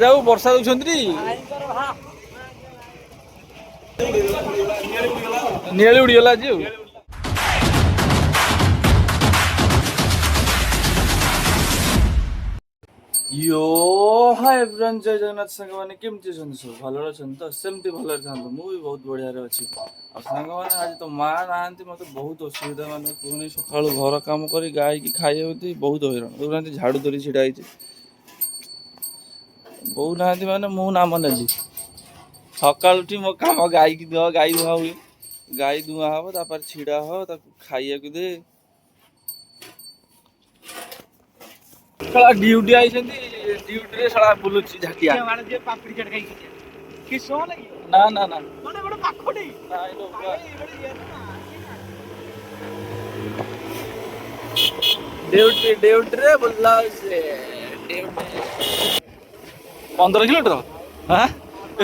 ଯାଉ ବର୍ଷା ଦଉଛନ୍ତି ନିଆଳି ଉଡିଗଲା ଆଜି ଆଉ। यो हाय एवरीवन जय जगन्नाथ सांग मैंने केमती अछंती सब भलो अछंती तो सेमती भलो थांतो मु भी बहुत बढ़िया रे अछि आ सांग माने आज तो मां नाहंती मते बहुत असुविधा माने पुणी सकाळु घर काम करी गाय की खाइबती बहुत हैरान दुरांती झाड़ू धरी छिड़ा आइछि बहु नाहंती माने मु नाम नेली सकाळु उठी मो काम गाय की दुहा गाय दुहा हुए गाय दुहा हबो तापर छिड़ा हो ताको खाइया को दे साला ड्यूटी आइछंती ड्यूटी रे साला बुलुची झाटिया माने जे पापड़ी चट खाइ कि सो लगी ना ना ना माने बड़ पाखोडी ना इनो ड्यूटी ड्यूटी रे बुल्ला से ड्यूटी 15 किलोमीटर हां ए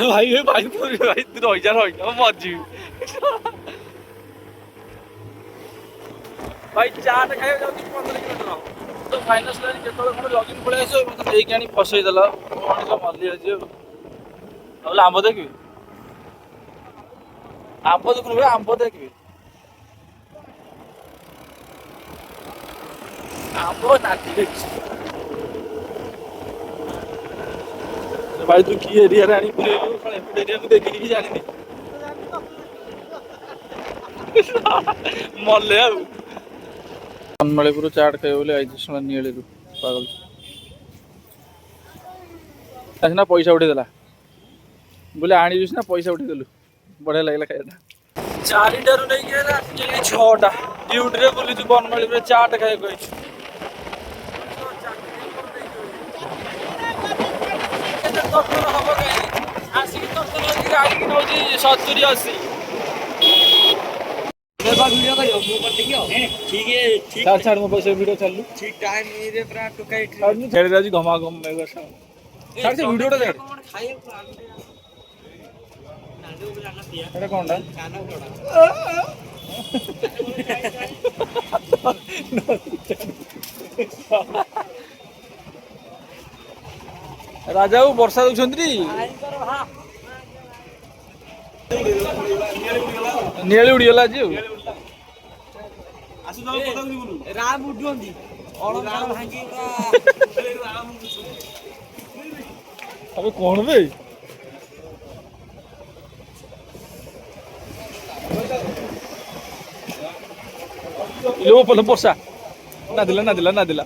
भाई तू रहि जा मजी भाई चाट खाइ जाउती 15 किलोमीटर तो फाइनान्स लाइन केतବେଳେ खंड लगिन पळे आसो मते देई आनी फसई देला मଣିଷ मल्ली आजी ଆଉ ଆମ୍ବ ଦେଖିବି ଆମ୍ବ ଦେଖୁନୁ ବେ ଆମ୍ବ ଦେଖିବି ଆମ୍ବ ନାଟି ଦେଖିଛି ଭାଇ ତୁ କି ଏରିଆରେ ଆଣି ପୁରେଇଲୁ କଣ ଏପଟ ଏରିଆକୁ ଦେଖିକି ବି ଜାଣିନି ମଲେ ଆଉ ଅନମଳିପୁର ଚାଟ ଖାଇବ ବୋଲି ଆଇଛି ଶୁଣ ନିଆଳିରୁ ପାଗଳ ସିନା ପଇସା ଉଠେଇଦେଲା बोले आनी ना पैसा उठेदेलु बढ़िया लगला खाइटा 4टारू नहीं आसिक 6टा ड्यूटी रे बुली बनमाली चाट खाई कही हम आसिक गाड़ी नौ 70-80 छाड़ मो पैसा वीडियो चलू ठीक टाइम रे पूरा टुकाई छेड़ राजी घमा घम में छाड़ से वीडियोटा छाड़ एटा कोनटा राजा वर्षा दौरान नियाली उड़ीगला आज राम उडुंदी अबे कौन बे लो पले वर्षा ना दिला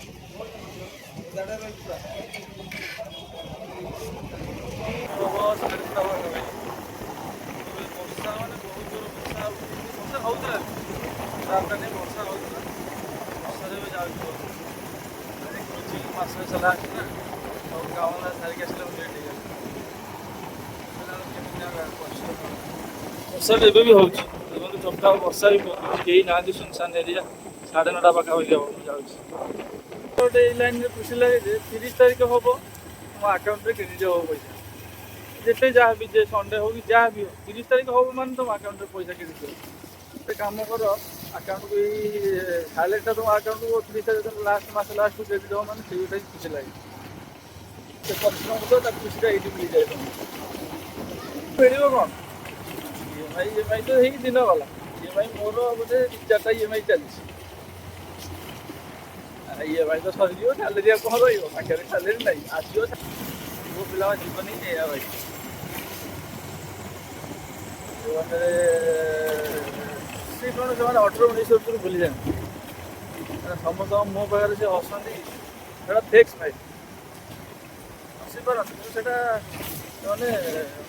वर्षा भी चमका वर्षा भी कहीं ना सुनसान एरिया 9:30 पाखापाखि हम जाऊँगी लाइन खुशी लगे 30 तारीख हम मो आकाउंट में क्रेडिट हम पैसा जिते जहाँ भी जे संडे हो कि जहाँ भी हो 30 तारीख हम मान तुम आकाउंट में पैसा क्रेडिट हो कम कर आकाउंट को सैलरीटा तुम आकाउंट को 30 तारीख लास्ट मास लास्ट क्रेडिट हो मैंने से खुशी लगे परिश्रम तो खुशी ये मिल जाए तुम मिल कौन ईएमआई तो है दिन गला ईएमआई मोर बोधे 4टा ईएमआई चली ईएमआई तो सर सैलरी कौन रहा सैलरी ना आसो पिला जीवन ही भाई से कौन से 18-19 वर्ष भूली जाए समस्त मो पाखे से हसती फेक्स भाई हसी पारती से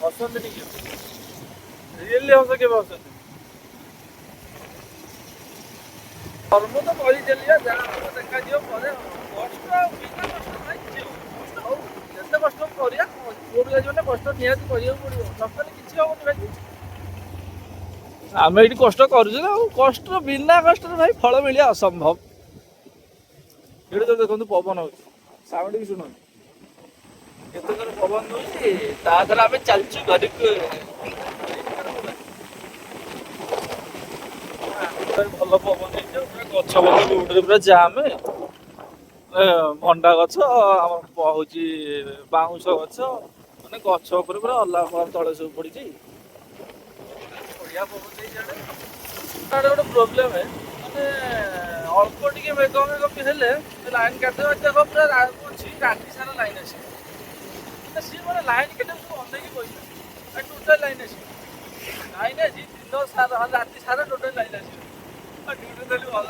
हसती टे रियली हस के हसती कर्म तो कर चलिए जहाँ देखा कष्ट कष्ट कर कष्ट निहत पड़ो नकले कि हम भाई आम ये कष्ट कर कष्ट बिना कष्ट भाई फल मिले असंभव ये तो देखो पवन हो साउंड भी शुणु केत पवन दूसरी आम चलचु घर भल पवन गछ पूरा जाम ଭଣ୍ଡା ଗଛ ଆମର ହଉଛି ବାଉଁଶ ଗଛ ମାନେ ଗଛ ଉପରେ ପୁରା ଅଲଗା ପ୍ରକାର ତଳେ ସବୁ ପଡିଛି। ବଢିଆ ପବନ ଦେଇଛି ଆଡେ। ଆଡେ ଗୋଟେ ପ୍ରୋବ୍ଲେମ ମାନେ ଅଳ୍ପ ଟିକେ ମେଘ ମେଘ ବି ହେଲେ ଲାଇନ କାଟିଦେବା ଦେଖ ପୁରା ଅଛି ରାତି ସାରା ଲାଇନ ଆସିବ। ମାନେ ସିଏ ମାନେ ଲାଇନ କେତେ ସବୁ ଅନେଇକି ବସିଛନ୍ତି ଟୋଟାଲ ଲାଇନ ଆସିବ। ଲାଇନ ଆଜି ଦିନ ସାରା ରାତି ସାରା ଟୋଟାଲ ଲାଇନ ଆସିବ। ଡ୍ୟୁଟି ଦେଲି ଭଲ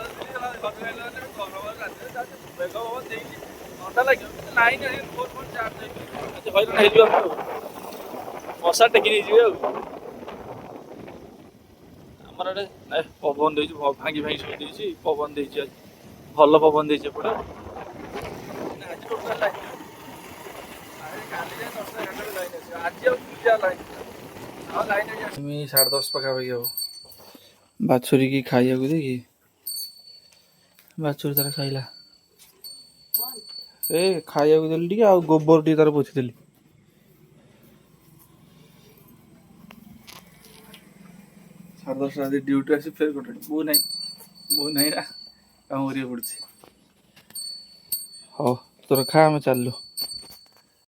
ମେଘ ପବନ ଦେଇଛି ଥଣ୍ଡା ଲାଗିବ କିନ୍ତୁ ଲାଇନ ଆଜି ଫୋନ ଫୋନ ଚାର୍ଜ ହେଇକି ଆଜି ହଇରାଣ ହେଇଯିବ ଆମେ ଆଉ ମଶା ଟେକି ନେଇଯିବେ ଆଉ। ଆମର ଏଟେ ପବନ ଦେଇଛି ଭାଙ୍ଗି ଭାଙ୍ଗି ଶୋଇ ଦେଇଛି ପବନ ଦେଇଛି ଆଜି ଭଲ ପବନ ଦେଇଛି ଏପଟେ। ଆଜି ଟୋଟାଲ ଲାଇନ କାଲି ଯାଏ 10ଟା 11ଟା ଲାଇନ ଆସିବ ଆଜି ଆଉ ପୂଜା ଲାଇନ ଆଉ ଲାଇନ ଆଜି ଆସିବ 10:30 ପାଖାପାଖି ହବ। ବାଛୁରୀ କି ଖାଇବାକୁ ଦେଇକି ବାଛୁରୀ ତାର ଖାଇଲା। ଏ ଖାଇବାକୁ ଦେଲି ଟିକେ ଆଉ ଗୋବର ଟିକେ ତାର ପୋଛିଦେଲି। ସାଢ଼େ 10ଟା ରାତି ଡ୍ୟୁଟି ଆସି ଫେର ଗୋଟେ ବୋଉ ନାହିଁ ନା କାମ କରିବାକୁ ପଡୁଛି। ହଉ ତୋର ଖା ଆମେ ଚାଲିଲୁ।